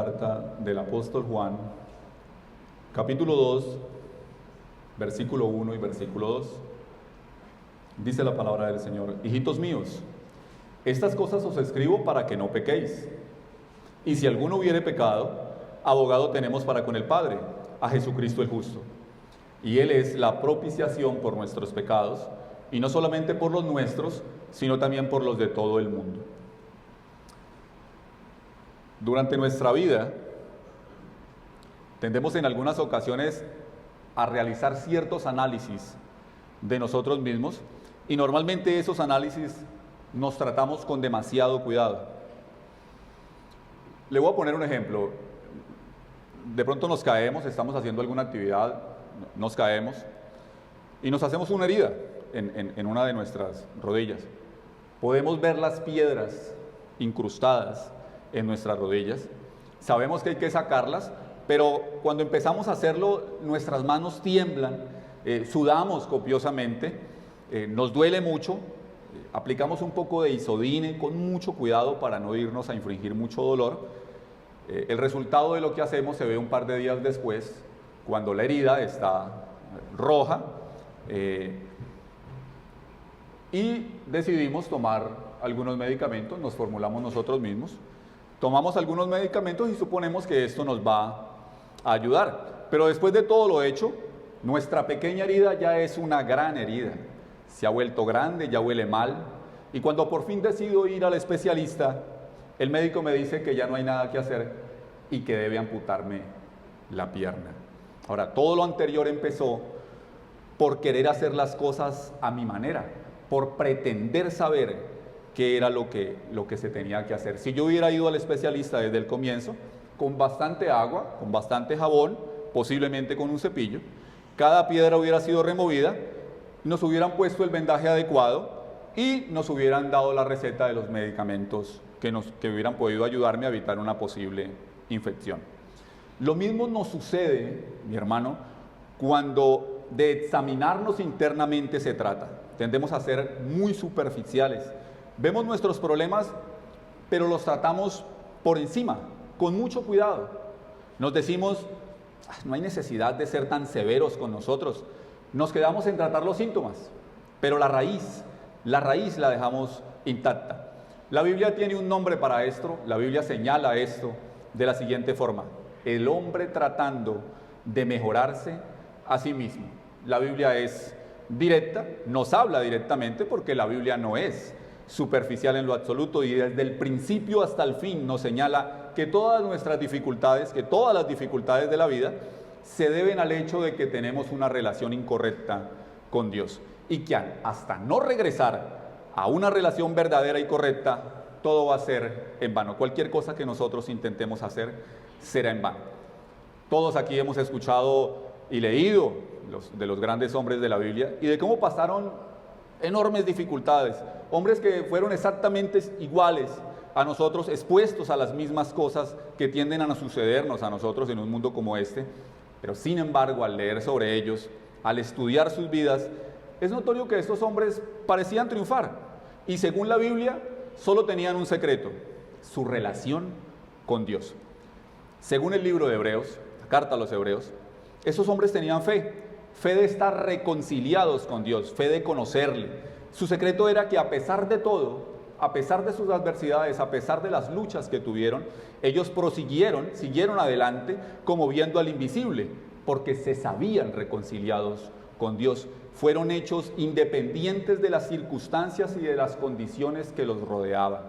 carta del apóstol Juan, capítulo 2, versículo 1 y versículo 2. Dice la palabra del Señor: hijitos míos, estas cosas os escribo para que no pequéis. Y si alguno hubiere pecado, abogado tenemos para con el Padre, a Jesucristo el justo. Y Él es la propiciación por nuestros pecados, y no solamente por los nuestros, sino también por los de todo el mundo. Durante nuestra vida, tendemos en algunas ocasiones a realizar ciertos análisis de nosotros mismos, y normalmente esos análisis nos tratamos con demasiado cuidado. Le voy a poner un ejemplo. De pronto nos caemos, estamos haciendo alguna actividad, nos caemos y nos hacemos una herida en una de nuestras rodillas. Podemos ver las piedras incrustadas en nuestras rodillas, sabemos que hay que sacarlas, pero cuando empezamos a hacerlo, nuestras manos tiemblan, sudamos copiosamente, nos duele mucho, aplicamos un poco de Isodine con mucho cuidado para no irnos a infligir mucho dolor. El resultado de lo que hacemos se ve un par de días después, cuando la herida está roja, y decidimos tomar algunos medicamentos, nos formulamos nosotros mismos, tomamos algunos medicamentos y suponemos que esto nos va a ayudar. Pero después de todo lo hecho, nuestra pequeña herida ya es una gran herida, se ha vuelto grande, ya huele mal, y cuando por fin decido ir al especialista, el médico me dice que ya no hay nada que hacer y que debe amputarme la pierna. Ahora, todo lo anterior empezó por querer hacer las cosas a mi manera, por pretender saber qué era lo que se tenía que hacer. Si yo hubiera ido al especialista desde el comienzo, con bastante agua, con bastante jabón, posiblemente con un cepillo, cada piedra hubiera sido removida, nos hubieran puesto el vendaje adecuado y nos hubieran dado la receta de los medicamentos que hubieran podido ayudarme a evitar una posible infección. Lo mismo nos sucede, mi hermano, cuando de examinarnos internamente se trata. Tendemos a ser muy superficiales. Vemos nuestros problemas, pero los tratamos por encima, con mucho cuidado. Nos decimos, no hay necesidad de ser tan severos con nosotros. Nos quedamos en tratar los síntomas, pero la raíz la dejamos intacta. La Biblia tiene un nombre para esto, la Biblia señala esto de la siguiente forma: el hombre tratando de mejorarse a sí mismo. La Biblia es directa, nos habla directamente porque la Biblia no es superficial en lo absoluto, y desde el principio hasta el fin nos señala que todas nuestras dificultades, que todas las dificultades de la vida se deben al hecho de que tenemos una relación incorrecta con Dios, y que hasta no regresar a una relación verdadera y correcta, todo va a ser en vano. Cualquier cosa que nosotros intentemos hacer será en vano. Todos aquí hemos escuchado y leído de los grandes hombres de la Biblia y de cómo pasaron enormes dificultades. Hombres que fueron exactamente iguales a nosotros, expuestos a las mismas cosas que tienden a sucedernos a nosotros en un mundo como este. Pero sin embargo, al leer sobre ellos, al estudiar sus vidas, es notorio que estos hombres parecían triunfar, y según la Biblia, solo tenían un secreto: su relación con Dios. Según el libro de Hebreos, la carta a los Hebreos, esos hombres tenían fe de estar reconciliados con Dios, fe de conocerle. Su secreto era que a pesar de todo, a pesar de sus adversidades, a pesar de las luchas que tuvieron, ellos siguieron adelante como viendo al invisible, porque se sabían reconciliados con Dios. Fueron hechos independientes de las circunstancias y de las condiciones que los rodeaban.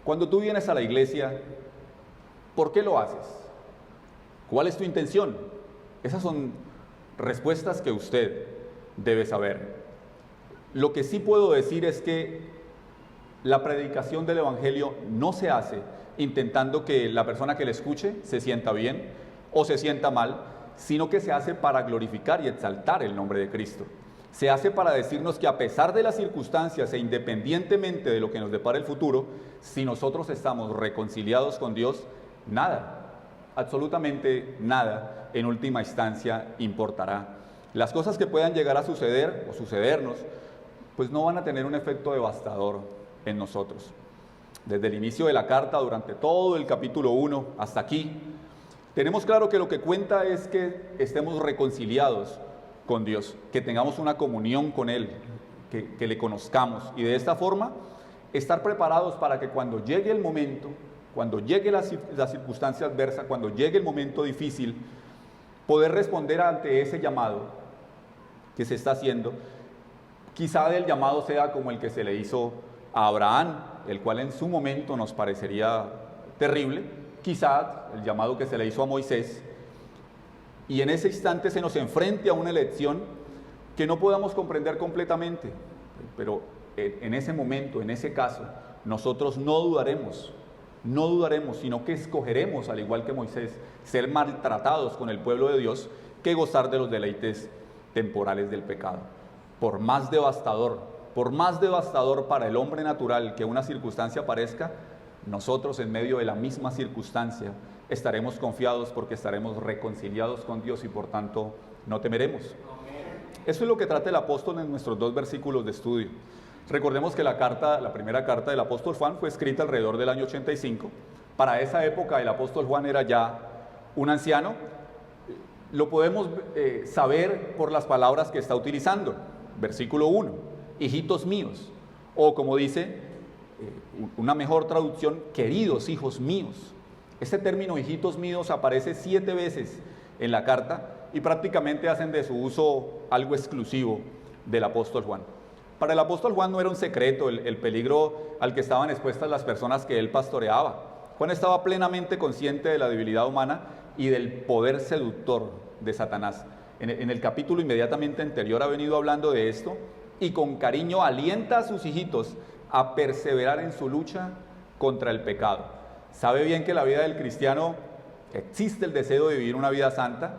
Cuando tú vienes a la iglesia, ¿por qué lo haces? ¿Cuál es tu intención? Esas son respuestas que usted debe saber. Lo que sí puedo decir es que la predicación del Evangelio no se hace intentando que la persona que le escuche se sienta bien o se sienta mal, sino que se hace para glorificar y exaltar el nombre de Cristo. Se hace para decirnos que a pesar de las circunstancias e independientemente de lo que nos depara el futuro, si nosotros estamos reconciliados con Dios, nada, absolutamente nada, en última instancia importará. Las cosas que puedan llegar a suceder o sucedernos, pues no van a tener un efecto devastador en nosotros. desde el inicio de la carta, durante todo el capítulo 1 hasta aquí, tenemos claro que lo que cuenta es que estemos reconciliados con Dios, que tengamos una comunión con Él, que le conozcamos y de esta forma estar preparados para que cuando llegue el momento, cuando llegue la circunstancia adversa, cuando llegue el momento difícil, poder responder ante ese llamado que se está haciendo. Quizá el llamado sea como el que se le hizo a Abraham, el cual en su momento nos parecería terrible, quizá el llamado que se le hizo a Moisés, y en ese instante se nos enfrente a una elección que no podamos comprender completamente, pero en ese momento, en ese caso, nosotros no dudaremos, sino que escogeremos, al igual que Moisés, ser maltratados con el pueblo de Dios que gozar de los deleites temporales del pecado. Por más devastador para el hombre natural que una circunstancia parezca, nosotros en medio de la misma circunstancia estaremos confiados porque estaremos reconciliados con Dios y por tanto no temeremos. Eso es lo que trata el apóstol en nuestros 2 versículos de estudio. Recordemos que la primera carta del apóstol Juan fue escrita alrededor del año 85. Para esa época el apóstol Juan era ya un anciano. Lo podemos saber por las palabras que está utilizando. Versículo 1, hijitos míos, o como dice una mejor traducción, queridos hijos míos. Este término hijitos míos aparece 7 veces en la carta y prácticamente hacen de su uso algo exclusivo del apóstol Juan. Para el apóstol Juan no era un secreto el peligro al que estaban expuestas las personas que él pastoreaba. Juan estaba plenamente consciente de la debilidad humana y del poder seductor de Satanás. En el capítulo inmediatamente anterior ha venido hablando de esto y con cariño alienta a sus hijitos a perseverar en su lucha contra el pecado. Sabe bien que la vida del cristiano existe el deseo de vivir una vida santa,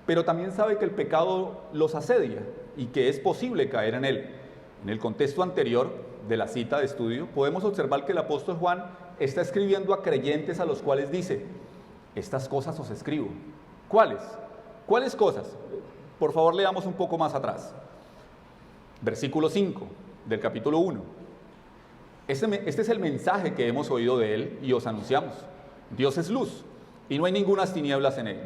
pero también sabe que el pecado los asedia y que es posible caer en él. En el contexto anterior de la cita de estudio, podemos observar que el apóstol Juan está escribiendo a creyentes a los cuales dice: estas cosas os escribo. ¿Cuáles? ¿Cuáles cosas? Por favor, leamos un poco más atrás. Versículo 5 del capítulo 1. Este es el mensaje que hemos oído de él y os anunciamos. Dios es luz y no hay ningunas tinieblas en él.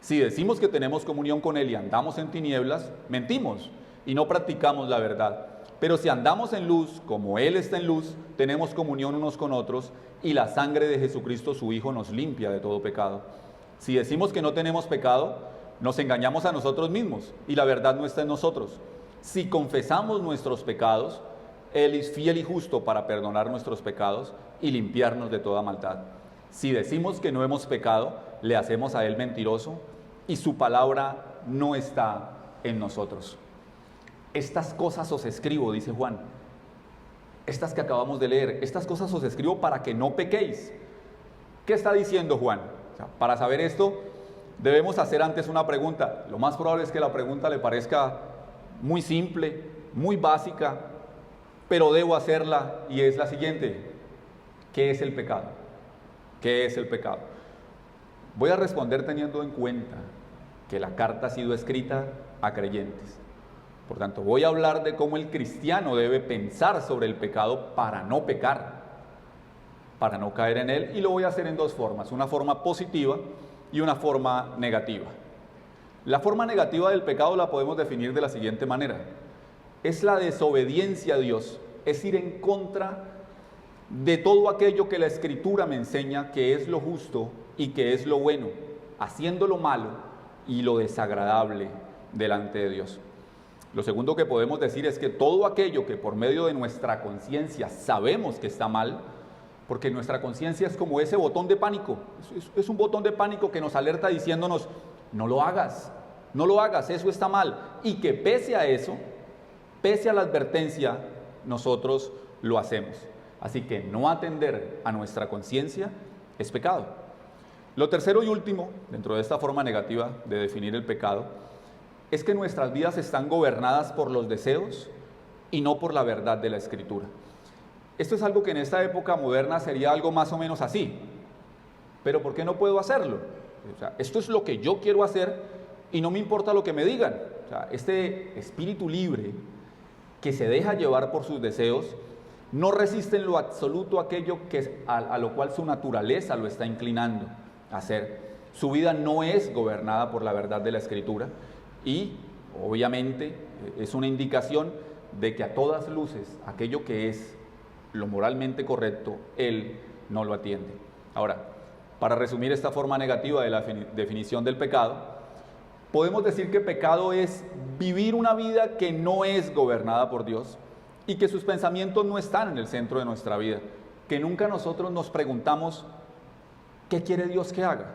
Si decimos que tenemos comunión con él y andamos en tinieblas, mentimos y no practicamos la verdad. Pero si andamos en luz, como él está en luz, tenemos comunión unos con otros y la sangre de Jesucristo su Hijo nos limpia de todo pecado. Si decimos que no tenemos pecado, nos engañamos a nosotros mismos y la verdad no está en nosotros. Si confesamos nuestros pecados, Él es fiel y justo para perdonar nuestros pecados y limpiarnos de toda maldad. Si decimos que no hemos pecado, le hacemos a Él mentiroso y su palabra no está en nosotros. Estas cosas os escribo, dice Juan, estas que acabamos de leer, estas cosas os escribo para que no pequéis. ¿Qué está diciendo Juan? Para saber esto, debemos hacer antes una pregunta. Lo más probable es que la pregunta le parezca muy simple, muy básica, pero debo hacerla y es la siguiente: ¿qué es el pecado? ¿Qué es el pecado? Voy a responder teniendo en cuenta que la carta ha sido escrita a creyentes. Por tanto, voy a hablar de cómo el cristiano debe pensar sobre el pecado para no pecar, para no caer en él, y lo voy a hacer en 2 formas, una forma positiva y una forma negativa. La forma negativa del pecado la podemos definir de la siguiente manera: es la desobediencia a Dios, es ir en contra de todo aquello que la Escritura me enseña que es lo justo y que es lo bueno, haciendo lo malo y lo desagradable delante de Dios. Lo segundo que podemos decir es que todo aquello que por medio de nuestra conciencia sabemos que está mal, porque nuestra conciencia es como ese botón de pánico, es un botón de pánico que nos alerta diciéndonos: no lo hagas, eso está mal, y que pese a eso, pese a la advertencia, nosotros lo hacemos. Así que no atender a nuestra conciencia es pecado. Lo tercero y último, dentro de esta forma negativa de definir el pecado, es que nuestras vidas están gobernadas por los deseos y no por la verdad de la Escritura. Esto es algo que en esta época moderna sería algo más o menos así. Pero ¿por qué no puedo hacerlo? O sea, esto es lo que yo quiero hacer y no me importa lo que me digan. O sea, este espíritu libre que se deja llevar por sus deseos No resiste en lo absoluto aquello a lo cual su naturaleza lo está inclinando a hacer. Su vida no es gobernada por la verdad de la Escritura y, obviamente, es una indicación de que a todas luces, aquello que es lo moralmente correcto, él no lo atiende. Ahora, para resumir esta forma negativa de la definición del pecado, podemos decir que pecado es vivir una vida que no es gobernada por Dios y que sus pensamientos no están en el centro de nuestra vida, que nunca nosotros nos preguntamos, ¿qué quiere Dios que haga?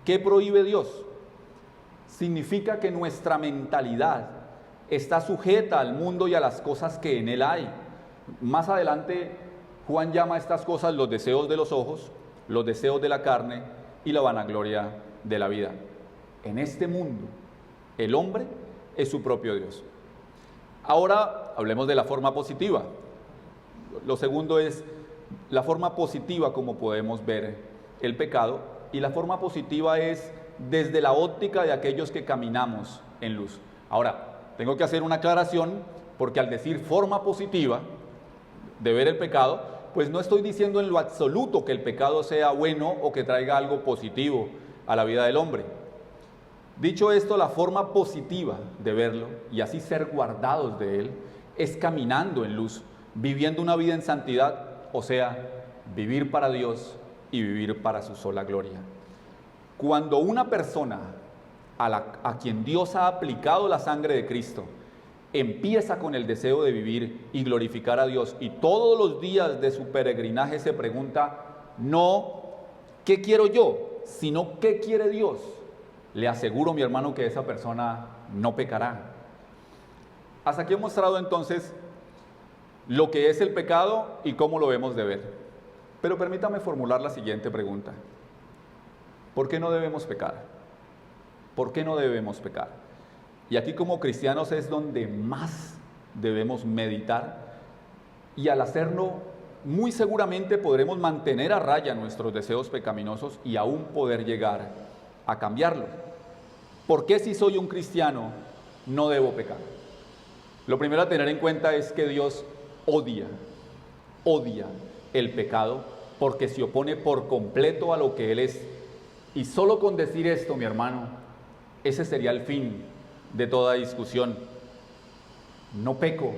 ¿Qué prohíbe Dios? Significa que nuestra mentalidad está sujeta al mundo y a las cosas que en él hay. Más adelante, Juan llama a estas cosas los deseos de los ojos, los deseos de la carne y la vanagloria de la vida. En este mundo, el hombre es su propio Dios. Ahora hablemos de la forma positiva. Lo segundo es la forma positiva como podemos ver el pecado, y la forma positiva es desde la óptica de aquellos que caminamos en luz. Ahora, tengo que hacer una aclaración, porque al decir forma positiva de ver el pecado, pues no estoy diciendo en lo absoluto que el pecado sea bueno o que traiga algo positivo a la vida del hombre. Dicho esto, la forma positiva de verlo y así ser guardados de él es caminando en luz, viviendo una vida en santidad, o sea, vivir para Dios y vivir para su sola gloria. Cuando una persona a quien Dios ha aplicado la sangre de Cristo empieza con el deseo de vivir y glorificar a Dios y todos los días de su peregrinaje se pregunta, no ¿qué quiero yo?, sino ¿qué quiere Dios?, le aseguro, mi hermano, que esa persona no pecará. Hasta aquí he mostrado entonces lo que es el pecado y cómo lo debemos de ver. Pero permítame formular la siguiente pregunta. ¿Por qué no debemos pecar? ¿Por qué no debemos pecar? Y aquí como cristianos es donde más debemos meditar, y al hacerlo muy seguramente podremos mantener a raya nuestros deseos pecaminosos y aún poder llegar a cambiarlo. ¿Por qué si soy un cristiano no debo pecar? Lo primero a tener en cuenta es que Dios odia el pecado porque se opone por completo a lo que Él es. Y solo con decir esto, mi hermano, ese sería el fin de toda discusión. No peco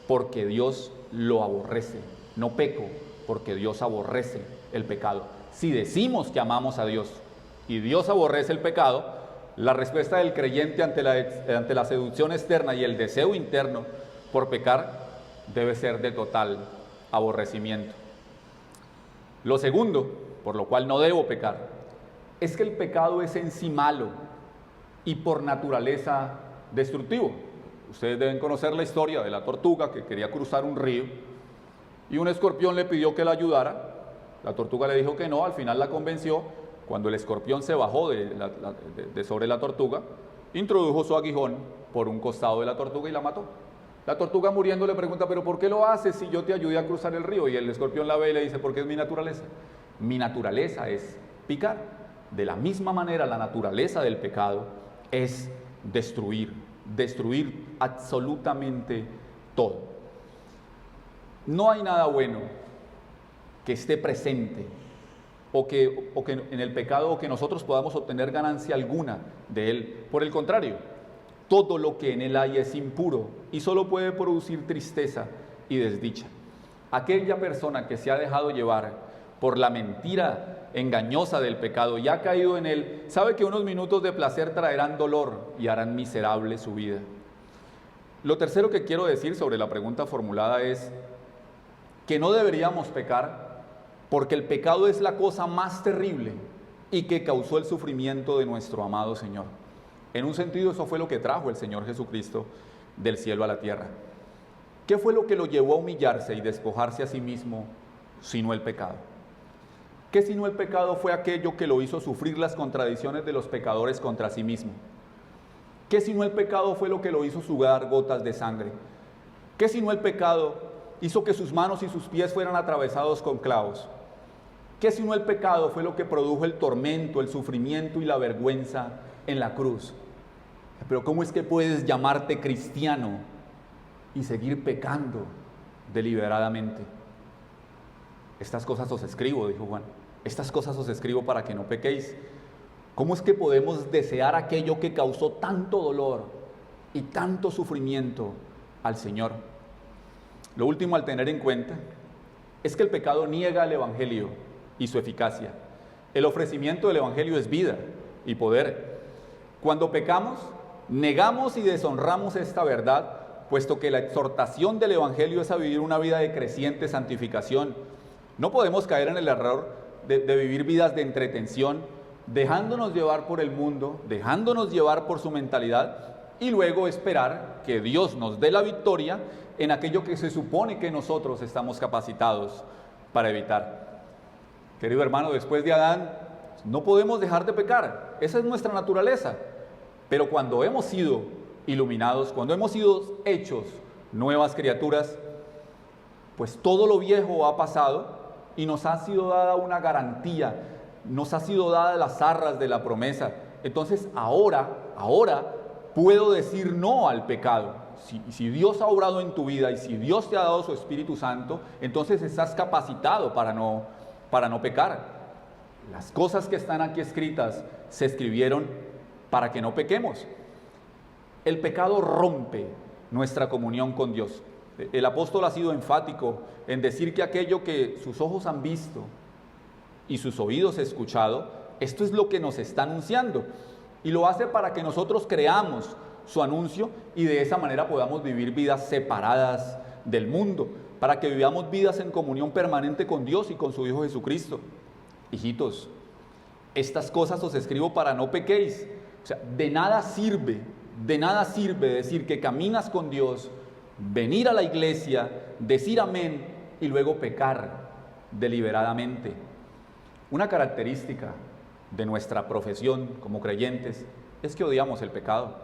porque Dios lo aborrece. No peco porque Dios aborrece el pecado. Si decimos que amamos a Dios y Dios aborrece el pecado, la respuesta del creyente ante la seducción externa y el deseo interno por pecar debe ser de total aborrecimiento. Lo segundo, por lo cual no debo pecar, es que el pecado es en sí malo y por naturaleza destructivo. Ustedes deben conocer la historia de la tortuga que quería cruzar un río y un escorpión le pidió que la ayudara. La tortuga le dijo que no, al final la convenció. Cuando el escorpión se bajó de sobre la tortuga, introdujo su aguijón por un costado de la tortuga y la mató. La tortuga muriendo le pregunta, ¿pero por qué lo haces si yo te ayudé a cruzar el río? Y el escorpión la ve y le dice, porque es mi naturaleza. Mi naturaleza es picar. De la misma manera, la naturaleza del pecado es destruir absolutamente todo. No hay nada bueno que esté presente o que en el pecado o que nosotros podamos obtener ganancia alguna de él. Por el contrario, todo lo que en él hay es impuro y solo puede producir tristeza y desdicha. Aquella persona que se ha dejado llevar por la mentira engañosa del pecado y ha caído en él, sabe que unos minutos de placer traerán dolor y harán miserable su vida. Lo tercero que quiero decir sobre la pregunta formulada es que no deberíamos pecar porque el pecado es la cosa más terrible y que causó el sufrimiento de nuestro amado Señor. En un sentido, eso fue lo que trajo el Señor Jesucristo del cielo a la tierra. ¿Qué fue lo que lo llevó a humillarse y despojarse a sí mismo, sino el pecado? ¿Qué sino el pecado fue aquello que lo hizo sufrir las contradicciones de los pecadores contra sí mismo? ¿Qué sino el pecado fue lo que lo hizo sudar gotas de sangre? ¿Qué sino el pecado hizo que sus manos y sus pies fueran atravesados con clavos? ¿Qué sino el pecado fue lo que produjo el tormento, el sufrimiento y la vergüenza en la cruz? Pero ¿cómo es que puedes llamarte cristiano y seguir pecando deliberadamente? Estas cosas os escribo, dijo Juan, estas cosas os escribo para que no pequéis. ¿Cómo es que podemos desear aquello que causó tanto dolor y tanto sufrimiento al Señor? Lo último al tener en cuenta es que el pecado niega el Evangelio y su eficacia. El ofrecimiento del Evangelio es vida y poder. Cuando pecamos, negamos y deshonramos esta verdad, puesto que la exhortación del Evangelio es a vivir una vida de creciente santificación. No podemos caer en el error de vivir vidas de entretención, dejándonos llevar por el mundo, dejándonos llevar por su mentalidad y luego esperar que Dios nos dé la victoria en aquello que se supone que nosotros estamos capacitados para evitar. Querido hermano, después de Adán, no podemos dejar de pecar. Esa es nuestra naturaleza. Pero cuando hemos sido iluminados, cuando hemos sido hechos nuevas criaturas, pues todo lo viejo ha pasado y nos ha sido dada una garantía, nos ha sido dada las arras de la promesa. Entonces ahora puedo decir no al pecado. Si Dios ha obrado en tu vida y si Dios te ha dado su Espíritu Santo, entonces estás capacitado para no pecar. Las cosas que están aquí escritas se escribieron para que no pequemos. El pecado rompe nuestra comunión con Dios. El apóstol ha sido enfático en decir que aquello que sus ojos han visto y sus oídos escuchado, esto es lo que nos está anunciando. Y lo hace para que nosotros creamos su anuncio y de esa manera podamos vivir vidas separadas del mundo, para que vivamos vidas en comunión permanente con Dios y con su Hijo Jesucristo. Hijitos, estas cosas os escribo para no pequéis. O sea, de nada sirve decir que caminas con Dios, venir a la iglesia, decir amén y luego pecar deliberadamente. Una característica de nuestra profesión como creyentes es que odiamos el pecado.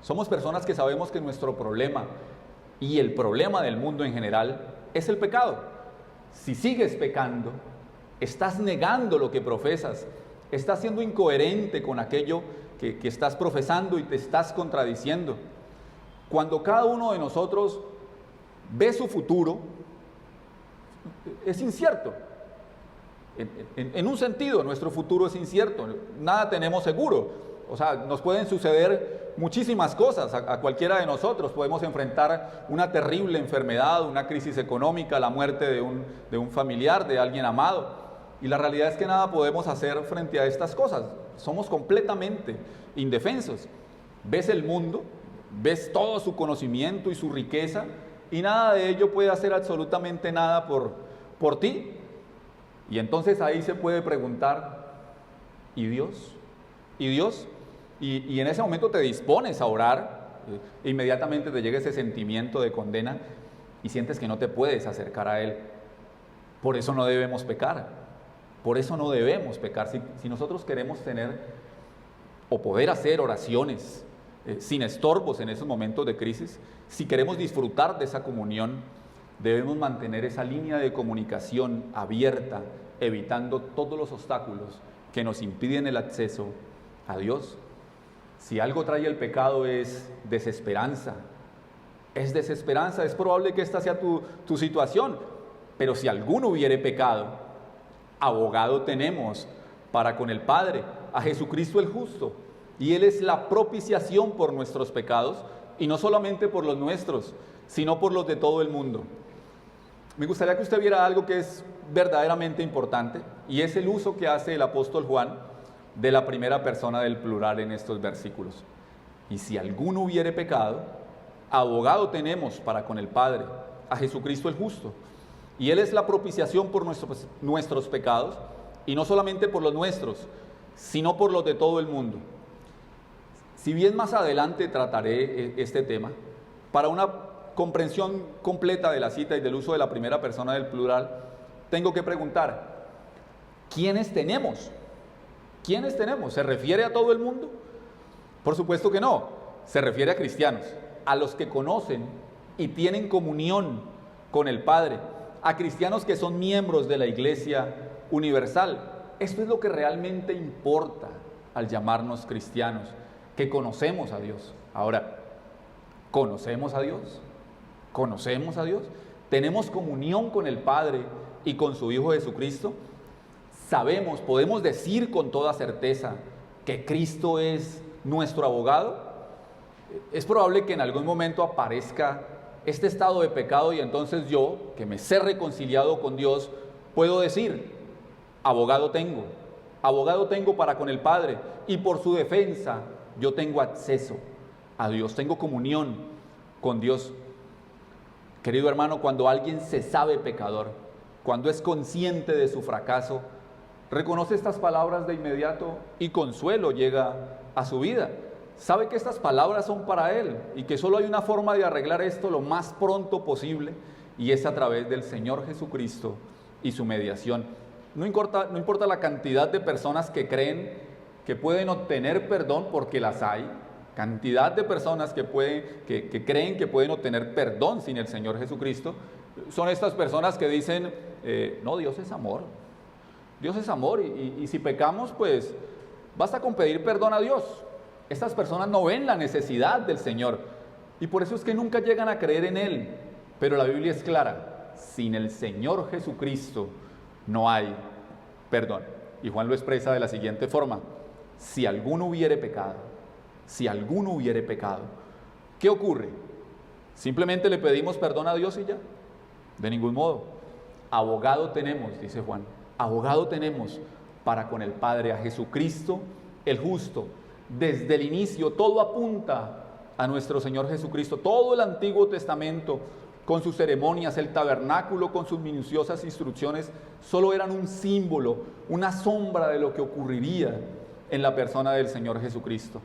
Somos personas que sabemos que nuestro problema y el problema del mundo en general es el pecado. Si sigues pecando, estás negando lo que profesas, estás siendo incoherente con aquello que estás profesando y te estás contradiciendo. Cuando cada uno de nosotros ve su futuro, es incierto. En un sentido, nuestro futuro es incierto, nada tenemos seguro. O sea, nos pueden suceder muchísimas cosas a cualquiera de nosotros. Podemos enfrentar una terrible enfermedad, una crisis económica, la muerte de un familiar, de alguien amado. Y la realidad es que nada podemos hacer frente a estas cosas. Somos completamente indefensos. Ves el mundo, ves todo su conocimiento y su riqueza, y nada de ello puede hacer absolutamente nada por ti. Y entonces ahí se puede preguntar, ¿y Dios? ¿Y Dios? Y en ese momento te dispones a orar, inmediatamente te llega ese sentimiento de condena y sientes que no te puedes acercar a Él. Por eso no debemos pecar, por eso no debemos pecar. Si nosotros queremos tener o poder hacer oraciones sin estorbos en esos momentos de crisis, si queremos disfrutar de esa comunión, debemos mantener esa línea de comunicación abierta, evitando todos los obstáculos que nos impiden el acceso a Dios. Si algo trae el pecado es desesperanza. Es probable que esta sea tu situación, pero si alguno hubiere pecado, abogado tenemos para con el Padre, a Jesucristo el justo, y Él es la propiciación por nuestros pecados, y no solamente por los nuestros, sino por los de todo el mundo. Me gustaría que usted viera algo que es verdaderamente importante, y es el uso que hace el apóstol Juan de la primera persona del plural en estos versículos. Y si alguno hubiere pecado, abogado tenemos para con el Padre, a Jesucristo el justo, y Él es la propiciación por nuestros pecados, y no solamente por los nuestros, sino por los de todo el mundo. Si bien más adelante trataré este tema, para una comprensión completa de la cita y del uso de la primera persona del plural, tengo que preguntar, ¿quiénes tenemos? ¿Quiénes tenemos? ¿Se refiere a todo el mundo? Por supuesto que no, se refiere a cristianos, a los que conocen y tienen comunión con el Padre, a cristianos que son miembros de la Iglesia Universal. Esto es lo que realmente importa al llamarnos cristianos, que conocemos a Dios. Ahora, ¿conocemos a Dios? ¿Conocemos a Dios? ¿Tenemos comunión con el Padre y con su Hijo Jesucristo, podemos decir con toda certeza que Cristo es nuestro abogado. Es probable que en algún momento aparezca este estado de pecado y entonces yo, que me sé reconciliado con Dios, puedo decir, abogado tengo para con el Padre, y por su defensa yo tengo acceso a Dios, tengo comunión con Dios. Querido hermano, cuando alguien se sabe pecador, cuando es consciente de su fracaso, reconoce estas palabras de inmediato y consuelo llega a su vida. Sabe que estas palabras son para él y que solo hay una forma de arreglar esto lo más pronto posible, y es a través del Señor Jesucristo y su mediación. No importa la cantidad de personas que creen que pueden obtener perdón, porque las hay. Cantidad de personas que creen que pueden obtener perdón sin el Señor Jesucristo. Son estas personas que dicen, no, Dios es amor. Dios es amor y si pecamos, pues basta con pedir perdón a Dios. Estas personas no ven la necesidad del Señor y por eso es que nunca llegan a creer en Él. Pero la Biblia es clara, sin el Señor Jesucristo no hay perdón. Y Juan lo expresa de la siguiente forma: si alguno hubiere pecado, ¿qué ocurre? ¿Simplemente le pedimos perdón a Dios y ya? De ningún modo. Abogado tenemos, dice Juan, abogado tenemos para con el Padre, a Jesucristo el justo. Desde el inicio todo apunta a nuestro Señor Jesucristo. Todo el Antiguo Testamento, con sus ceremonias, el tabernáculo con sus minuciosas instrucciones, solo eran un símbolo, una sombra de lo que ocurriría en la persona del Señor Jesucristo.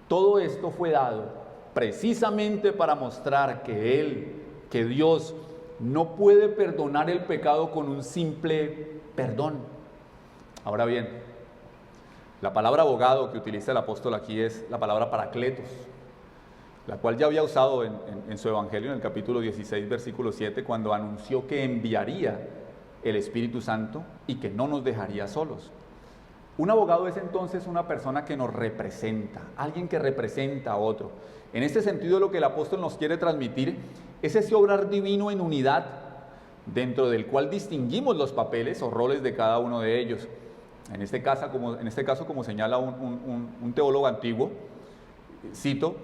Todo esto fue dado precisamente para mostrar que Dios no puede perdonar el pecado con un simple perdón. Ahora bien, la palabra abogado que utiliza el apóstol aquí es la palabra paracletos, la cual ya había usado en su evangelio en el capítulo 16, versículo 7, cuando anunció que enviaría el Espíritu Santo y que no nos dejaría solos. Un abogado es entonces una persona que nos representa, alguien que representa a otro. En este sentido, lo que el apóstol nos quiere transmitir es ese obrar divino en unidad, dentro del cual distinguimos los papeles o roles de cada uno de ellos. En este caso, como señala un teólogo antiguo, cito,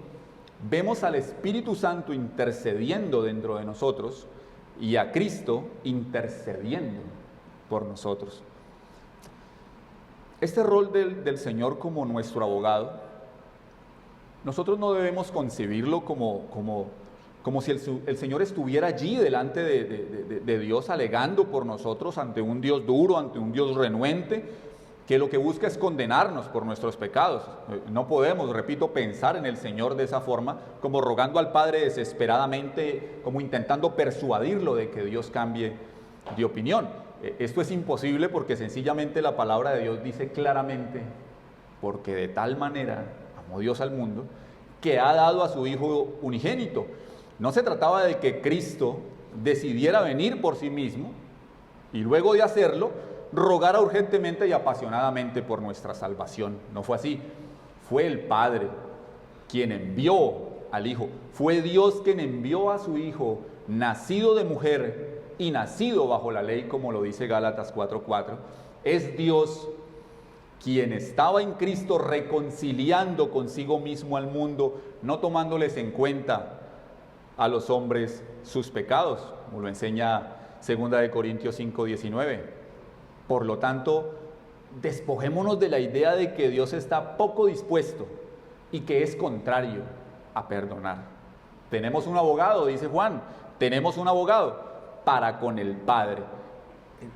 vemos al Espíritu Santo intercediendo dentro de nosotros y a Cristo intercediendo por nosotros. Este rol del Señor como nuestro abogado, nosotros no debemos concebirlo como si el Señor estuviera allí delante de Dios alegando por nosotros ante un Dios duro, ante un Dios renuente, que lo que busca es condenarnos por nuestros pecados. No podemos, repito, pensar en el Señor de esa forma, como rogando al Padre desesperadamente, como intentando persuadirlo de que Dios cambie de opinión. Esto es imposible porque sencillamente la palabra de Dios dice claramente, porque de tal manera amó Dios al mundo, que ha dado a su Hijo unigénito. No se trataba de que Cristo decidiera venir por sí mismo y luego de hacerlo, rogara urgentemente y apasionadamente por nuestra salvación. No fue así. Fue el Padre quien envió al Hijo. Fue Dios quien envió a su Hijo, nacido de mujer y nacido bajo la ley, como lo dice Gálatas 4:4. Es Dios quien estaba en Cristo reconciliando consigo mismo al mundo, no tomándoles en cuenta a los hombres sus pecados, como lo enseña 2 Corintios 5:19. Por lo tanto, despojémonos de la idea de que Dios está poco dispuesto y que es contrario a perdonar. Tenemos un abogado, dice Juan, tenemos un abogado para con el Padre.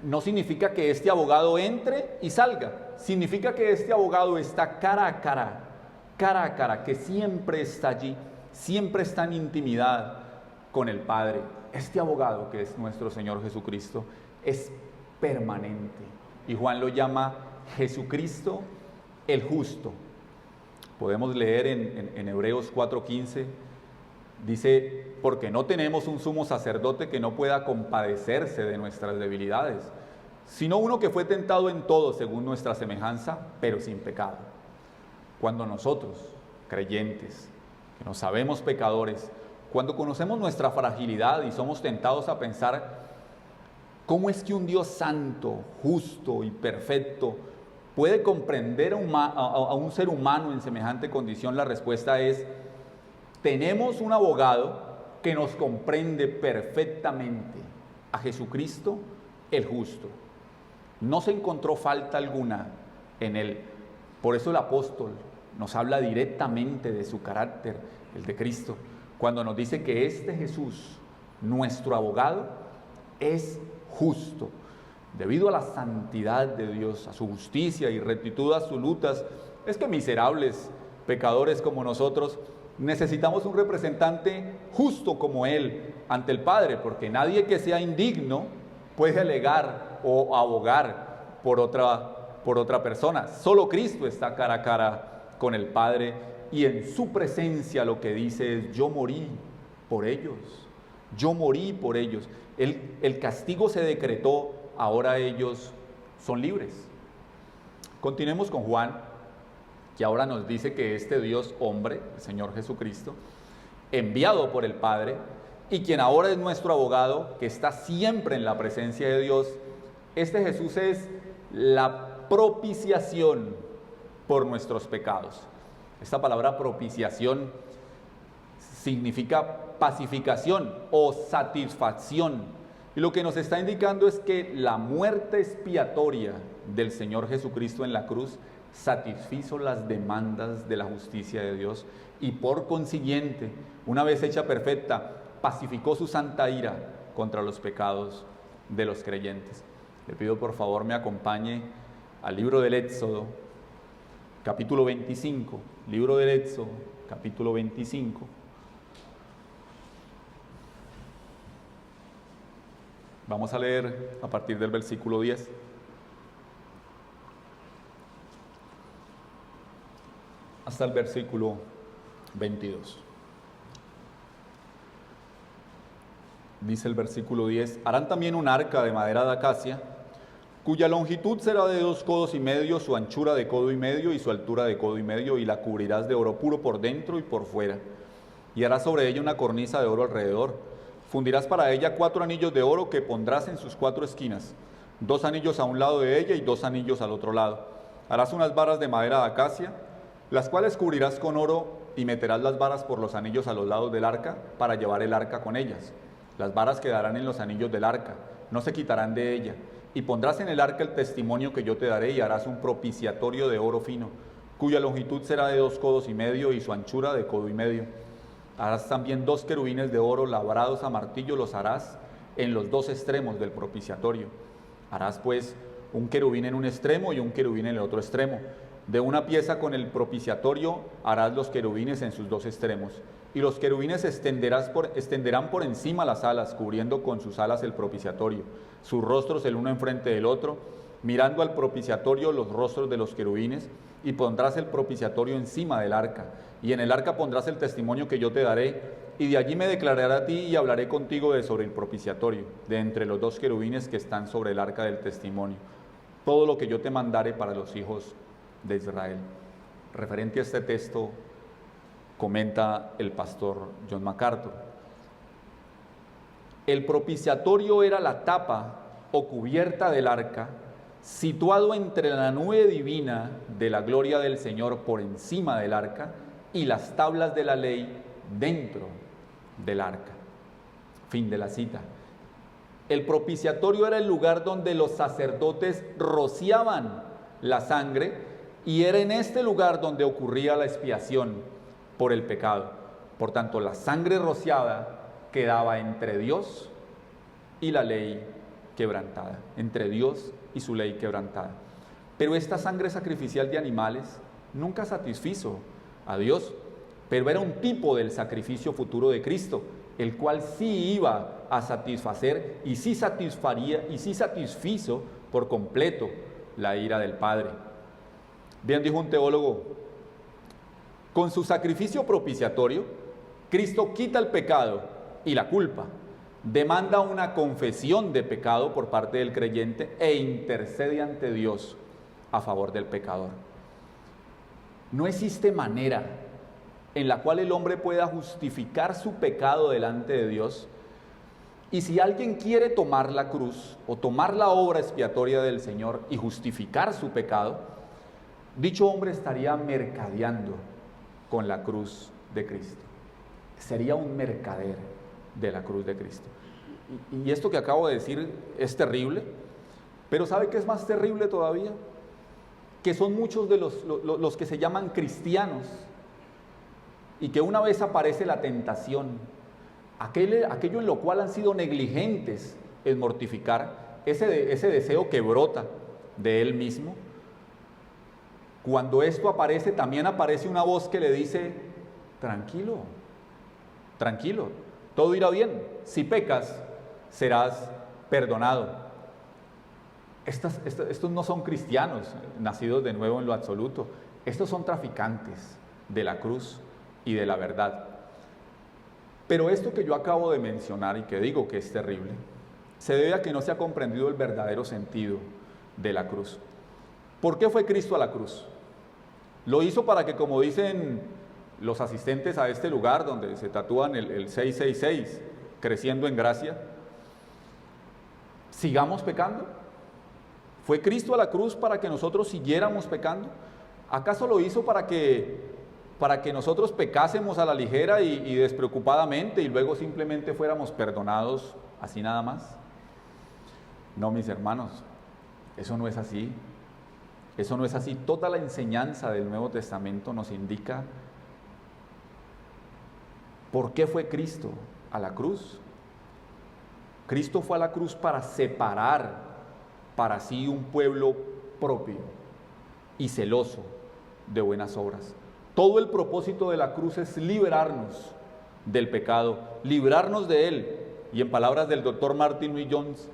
No significa que este abogado entre y salga, significa que este abogado está cara a cara, que siempre está allí, siempre está en intimidad con el Padre. Este abogado, que es nuestro Señor Jesucristo, es permanente. Y Juan lo llama Jesucristo el justo. Podemos leer en Hebreos 4:15, dice, porque no tenemos un sumo sacerdote que no pueda compadecerse de nuestras debilidades, sino uno que fue tentado en todo según nuestra semejanza, pero sin pecado. Cuando nosotros, creyentes, que nos sabemos pecadores, cuando conocemos nuestra fragilidad y somos tentados a pensar ¿Cómo es que un Dios santo, justo y perfecto puede comprender a un ser humano en semejante condición? La respuesta es: tenemos un abogado que nos comprende perfectamente, a Jesucristo el justo. No se encontró falta alguna en él. Por eso el apóstol nos habla directamente de su carácter, el de Cristo, cuando nos dice que este Jesús, nuestro abogado, es justo. Debido a la santidad de Dios, a su justicia y rectitud absolutas, es que miserables pecadores como nosotros necesitamos un representante justo como Él ante el Padre, porque nadie que sea indigno puede alegar o abogar por otra persona. Solo Cristo está cara a cara con el Padre, y en su presencia lo que dice es: yo morí por ellos, yo morí por ellos. El castigo se decretó, ahora ellos son libres. Continuemos con Juan, que ahora nos dice que este Dios hombre, el Señor Jesucristo, enviado por el Padre, y quien ahora es nuestro abogado, que está siempre en la presencia de Dios, este Jesús es la propiciación por nuestros pecados. Esta palabra propiciación significa pacificación o satisfacción. Y lo que nos está indicando es que la muerte expiatoria del Señor Jesucristo en la cruz satisfizo las demandas de la justicia de Dios, y por consiguiente, una vez hecha perfecta, pacificó su santa ira contra los pecados de los creyentes. Le pido por favor me acompañe al libro del Éxodo, capítulo 25, libro del Éxodo, capítulo 25. Vamos a leer a partir del versículo 10. Hasta el versículo 22. Dice el versículo 10: harán también un arca de madera de acacia, cuya longitud será de 2 codos y medio, su anchura de codo y medio y su altura de codo y medio, y la cubrirás de oro puro por dentro y por fuera. Y harás sobre ella una cornisa de oro alrededor. Fundirás para ella 4 anillos de oro que pondrás en sus 4 esquinas, 2 anillos a un lado de ella y 2 anillos al otro lado. Harás unas varas de madera de acacia, las cuales cubrirás con oro, y meterás las varas por los anillos a los lados del arca para llevar el arca con ellas. Las varas quedarán en los anillos del arca, no se quitarán de ella. Y pondrás en el arca el testimonio que yo te daré, y harás un propiciatorio de oro fino, cuya longitud será de 2 codos y medio y su anchura de codo y medio. Harás también 2 querubines de oro labrados a martillo, los harás en los 2 extremos del propiciatorio. Harás pues un querubín en un extremo y un querubín en el otro extremo. De una pieza con el propiciatorio harás los querubines en sus 2 extremos. Y los querubines extenderán por encima las alas, cubriendo con sus alas el propiciatorio, sus rostros el uno enfrente del otro, mirando al propiciatorio los rostros de los querubines. Y pondrás el propiciatorio encima del arca, y en el arca pondrás el testimonio que yo te daré, y de allí me declararé a ti y hablaré contigo sobre el propiciatorio, de entre los 2 querubines que están sobre el arca del testimonio, todo lo que yo te mandare para los hijos de Israel. Referente a este texto, comenta el pastor John MacArthur: el propiciatorio era la tapa o cubierta del arca, situado entre la nube divina de la gloria del Señor por encima del arca y las tablas de la ley dentro del arca. Fin de la cita. El propiciatorio era el lugar donde los sacerdotes rociaban la sangre, y era en este lugar donde ocurría la expiación por el pecado. Por tanto, la sangre rociada quedaba entre Dios y la ley quebrantada, entre Dios y su ley quebrantada. Pero esta sangre sacrificial de animales nunca satisfizo a Dios, pero era un tipo del sacrificio futuro de Cristo, el cual sí iba a satisfacer y sí satisfaría y sí satisfizo por completo la ira del Padre. Bien dijo un teólogo: con su sacrificio propiciatorio, Cristo quita el pecado y la culpa, demanda una confesión de pecado por parte del creyente e intercede ante Dios a favor del pecador. No existe manera en la cual el hombre pueda justificar su pecado delante de Dios Y si alguien quiere tomar la cruz o tomar la obra expiatoria del Señor y justificar su pecado, dicho hombre estaría mercadeando con la cruz de Cristo. Sería un mercader de la cruz de Cristo. Y esto que acabo de decir es terrible, pero ¿sabe qué es más terrible todavía? Que son muchos de los que se llaman cristianos y que una vez aparece la tentación, aquello en lo cual han sido negligentes en mortificar, ese deseo que brota de él mismo, cuando esto aparece, también aparece una voz que le dice: tranquilo, tranquilo, todo irá bien, si pecas, serás perdonado. Estos no son cristianos nacidos de nuevo en lo absoluto, estos son traficantes de la cruz y de la verdad. Pero esto que yo acabo de mencionar y que digo que es terrible, se debe a que no se ha comprendido el verdadero sentido de la cruz. ¿Por qué fue Cristo a la cruz? Lo hizo para que, como dicen los asistentes a este lugar donde se tatúan el 666, creciendo en gracia, sigamos pecando. ¿Fue Cristo a la cruz para que nosotros siguiéramos pecando? ¿Acaso lo hizo para que nosotros pecásemos a la ligera y despreocupadamente y luego simplemente fuéramos perdonados así nada más? No, mis hermanos, eso no es así. Eso no es así. Toda la enseñanza del Nuevo Testamento nos indica por qué fue Cristo a la cruz. Cristo fue a la cruz para separar para sí un pueblo propio y celoso de buenas obras. Todo el propósito de la cruz es liberarnos del pecado, librarnos de él, y en palabras del doctor Martin Lloyd-Jones,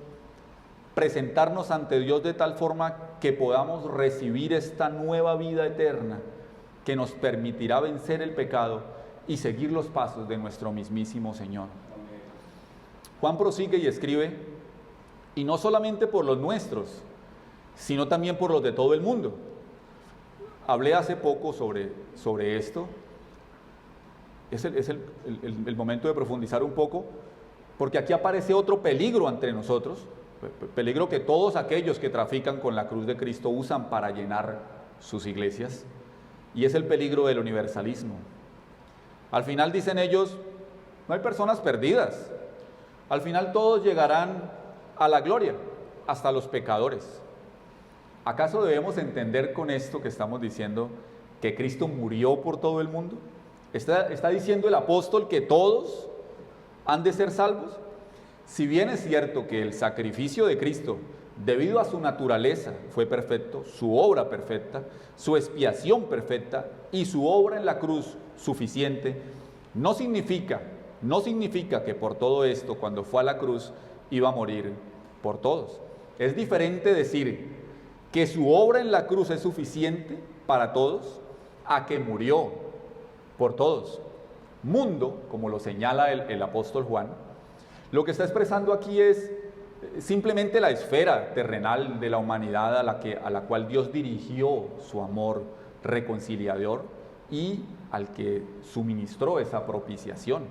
presentarnos ante Dios de tal forma que podamos recibir esta nueva vida eterna que nos permitirá vencer el pecado y seguir los pasos de nuestro mismísimo Señor. Juan prosigue y escribe: y no solamente por los nuestros, sino también por los de todo el mundo. Hablé hace poco sobre esto. Es el momento de profundizar un poco, porque aquí aparece otro peligro ante nosotros, peligro que todos aquellos que trafican con la cruz de Cristo usan para llenar sus iglesias, y es el peligro del universalismo. Al final, dicen ellos, no hay personas perdidas, al final todos llegarán a la gloria, hasta los pecadores. ¿Acaso debemos entender con esto que estamos diciendo que Cristo murió por todo el mundo? ¿Está diciendo el apóstol que todos han de ser salvos? Si bien es cierto que el sacrificio de Cristo, debido a su naturaleza, fue perfecto, su obra perfecta, su expiación perfecta y su obra en la cruz suficiente, no significa que por todo esto, cuando fue a la cruz, iba a morir por todos. Es diferente decir que su obra en la cruz es suficiente para todos a que murió por todos. Mundo, como lo señala el apóstol Juan, lo que está expresando aquí es simplemente la esfera terrenal de la humanidad a la cual Dios dirigió su amor reconciliador y al que suministró esa propiciación.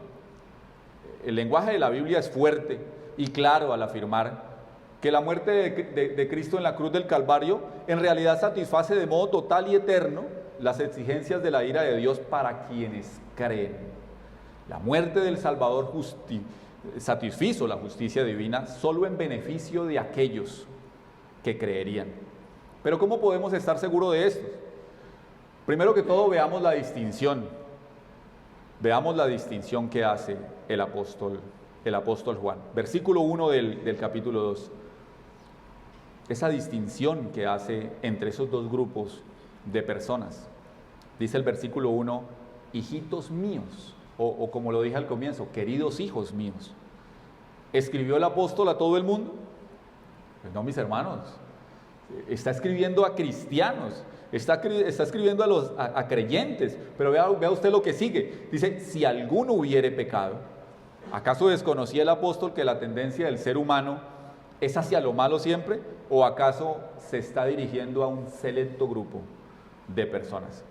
El lenguaje de la Biblia es fuerte y claro al afirmar que la muerte de Cristo en la cruz del Calvario en realidad satisface de modo total y eterno las exigencias de la ira de Dios para quienes creen. La muerte del Salvador satisfizo la justicia divina solo en beneficio de aquellos que creerían. Pero ¿cómo podemos estar seguros de esto? Primero que todo, veamos la distinción que hace el apóstol Juan. Versículo 1 del capítulo 2. Esa distinción que hace entre esos dos grupos de personas. Dice el versículo 1, hijitos míos, o como lo dije al comienzo, queridos hijos míos. ¿Escribió el apóstol a todo el mundo? Pues no, mis hermanos. Está escribiendo a cristianos, está escribiendo a creyentes, pero vea usted lo que sigue. Dice, si alguno hubiere pecado, ¿acaso desconocía el apóstol que la tendencia del ser humano es hacia lo malo siempre? ¿O acaso se está dirigiendo a un selecto grupo de personas?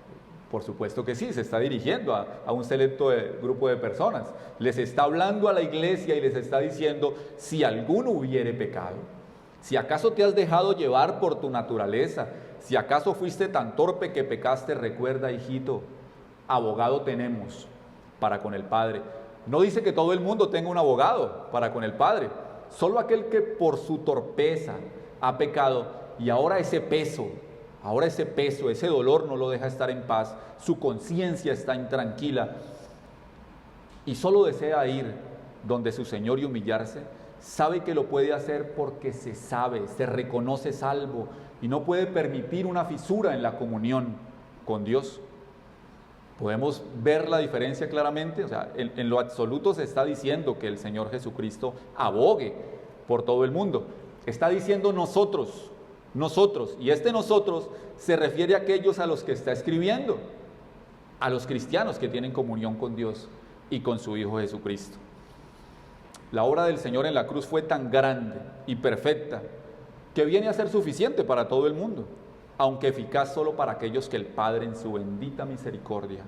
Por supuesto que sí, se está dirigiendo a un selecto grupo de personas. Les está hablando a la iglesia y les está diciendo, si alguno hubiere pecado, si acaso te has dejado llevar por tu naturaleza, si acaso fuiste tan torpe que pecaste, recuerda, hijito, abogado tenemos para con el Padre. No dice que todo el mundo tenga un abogado para con el Padre, solo aquel que por su torpeza ha pecado y ahora ese peso, ese dolor no lo deja estar en paz, su conciencia está intranquila y solo desea ir donde su Señor y humillarse. Sabe que lo puede hacer porque se reconoce salvo y no puede permitir una fisura en la comunión con Dios. Podemos ver la diferencia claramente, o sea, en lo absoluto se está diciendo que el Señor Jesucristo abogue por todo el mundo. Está diciendo nosotros, y nosotros se refiere a aquellos a los que está escribiendo, a los cristianos que tienen comunión con Dios y con su Hijo Jesucristo. La obra del Señor en la cruz fue tan grande y perfecta que viene a ser suficiente para todo el mundo, aunque eficaz solo para aquellos que el Padre en su bendita misericordia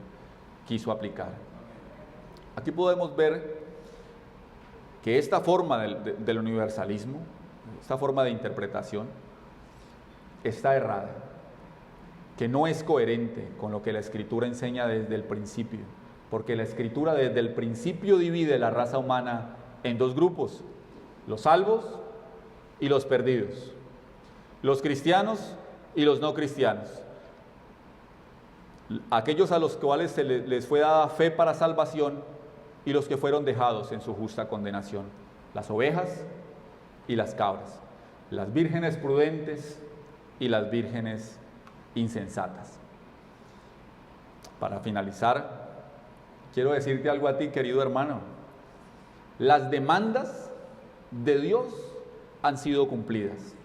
quiso aplicar. Aquí podemos ver que esta forma del universalismo, esta forma de interpretación, está errada, que no es coherente con lo que la Escritura enseña desde el principio, porque la Escritura desde el principio divide la raza humana en dos grupos, los salvos y los perdidos, los cristianos y los no cristianos, aquellos a los cuales les fue dada fe para salvación y los que fueron dejados en su justa condenación, las ovejas y las cabras, las vírgenes prudentes y las vírgenes insensatas. Para finalizar, quiero decirte algo a ti, querido hermano. Las demandas de Dios han sido cumplidas.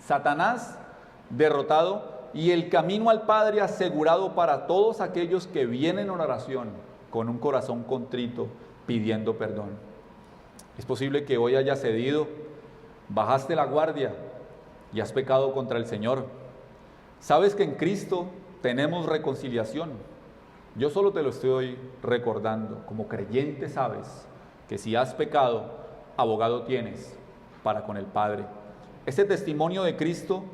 Satanás derrotado y el camino al Padre asegurado para todos aquellos que vienen en oración con un corazón contrito pidiendo perdón. Es posible que hoy hayas cedido, bajaste la guardia y has pecado contra el Señor. Sabes que en Cristo tenemos reconciliación. Yo solo te lo estoy recordando. Como creyente sabes que si has pecado, abogado tienes para con el Padre. Este testimonio de Cristo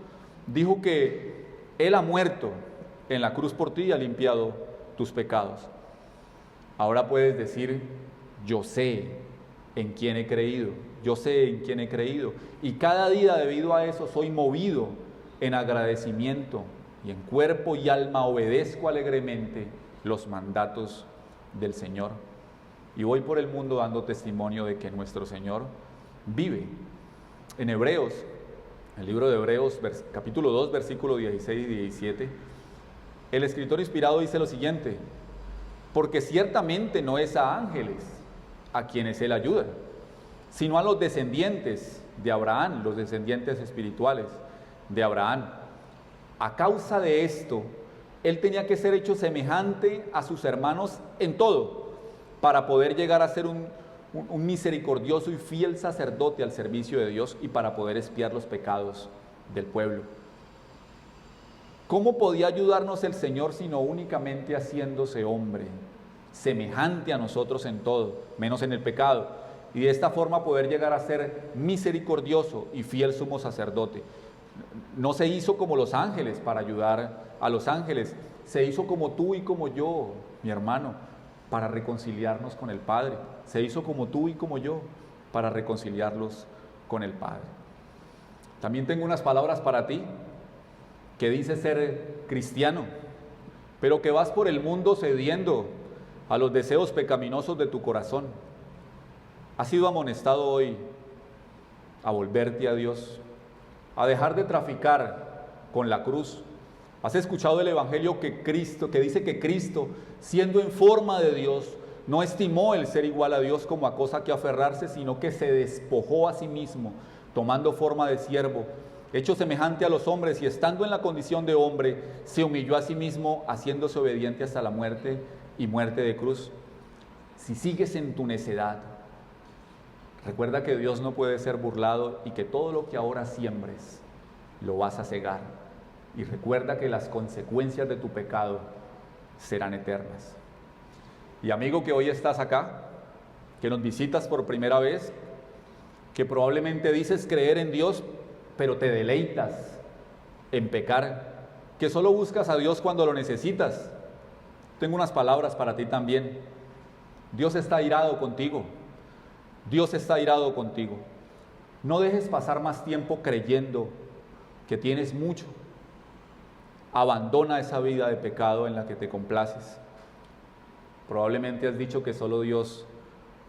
dijo que Él ha muerto en la cruz por ti y ha limpiado tus pecados. Ahora puedes decir, yo sé en quién he creído, yo sé en quién he creído. Y cada día debido a eso soy movido en agradecimiento y en cuerpo y alma obedezco alegremente los mandatos del Señor. Y voy por el mundo dando testimonio de que nuestro Señor vive. En Hebreos, el libro de Hebreos, capítulo 2, versículos 16 y 17, el escritor inspirado dice lo siguiente: porque ciertamente no es a ángeles a quienes Él ayuda, sino a los descendientes de Abraham, los descendientes espirituales de Abraham. A causa de esto, Él tenía que ser hecho semejante a sus hermanos en todo, para poder llegar a ser un misericordioso y fiel sacerdote al servicio de Dios y para poder expiar los pecados del pueblo. ¿Cómo podía ayudarnos el Señor sino únicamente haciéndose hombre, semejante a nosotros en todo, menos en el pecado, y de esta forma poder llegar a ser misericordioso y fiel sumo sacerdote? No se hizo como los ángeles para ayudar a los ángeles, se hizo como tú y como yo, mi hermano, para reconciliarnos con el Padre. Se hizo como tú y como yo para reconciliarlos con el Padre. También tengo unas palabras para ti, que dice ser cristiano, pero que vas por el mundo cediendo a los deseos pecaminosos de tu corazón. Has sido amonestado hoy a volverte a Dios, a dejar de traficar con la cruz. Has escuchado el evangelio que dice que Cristo, siendo en forma de Dios, no estimó el ser igual a Dios como a cosa que aferrarse, sino que se despojó a sí mismo, tomando forma de siervo, hecho semejante a los hombres, y estando en la condición de hombre, se humilló a sí mismo, haciéndose obediente hasta la muerte y muerte de cruz. Si sigues en tu necedad, recuerda que Dios no puede ser burlado y que todo lo que ahora siembres lo vas a cegar. Y recuerda que las consecuencias de tu pecado serán eternas. Y amigo que hoy estás acá, que nos visitas por primera vez, que probablemente dices creer en Dios, pero te deleitas en pecar, que solo buscas a Dios cuando lo necesitas. Tengo unas palabras para ti también. Dios está airado contigo. Dios está airado contigo. No dejes pasar más tiempo creyendo que tienes mucho. Abandona esa vida de pecado en la que te complaces. Probablemente has dicho que solo Dios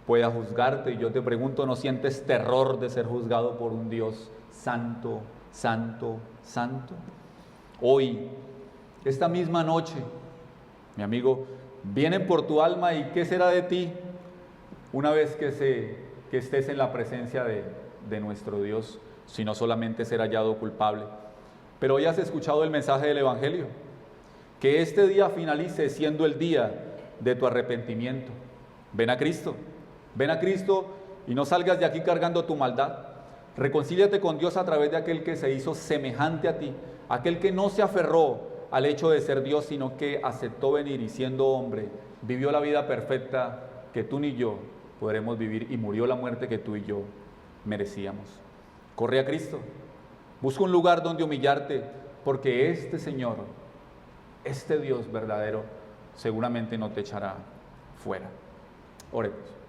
pueda juzgarte y yo te pregunto, ¿no sientes terror de ser juzgado por un Dios santo, santo, santo? Hoy, esta misma noche, mi amigo, vienen por tu alma y ¿qué será de ti una vez que estés en la presencia de nuestro Dios, si no solamente ser hallado culpable? Pero hoy has escuchado el mensaje del Evangelio, que este día finalice siendo el día de tu arrepentimiento. Ven a Cristo y no salgas de aquí cargando tu maldad. Reconcíliate con Dios a través de aquel que se hizo semejante a ti, aquel que no se aferró al hecho de ser Dios, sino que aceptó venir y siendo hombre, vivió la vida perfecta que tú ni yo podremos vivir y murió la muerte que tú y yo merecíamos. Corre a Cristo, busca un lugar donde humillarte, porque este Señor, este Dios verdadero, seguramente no te echará fuera. Oremos.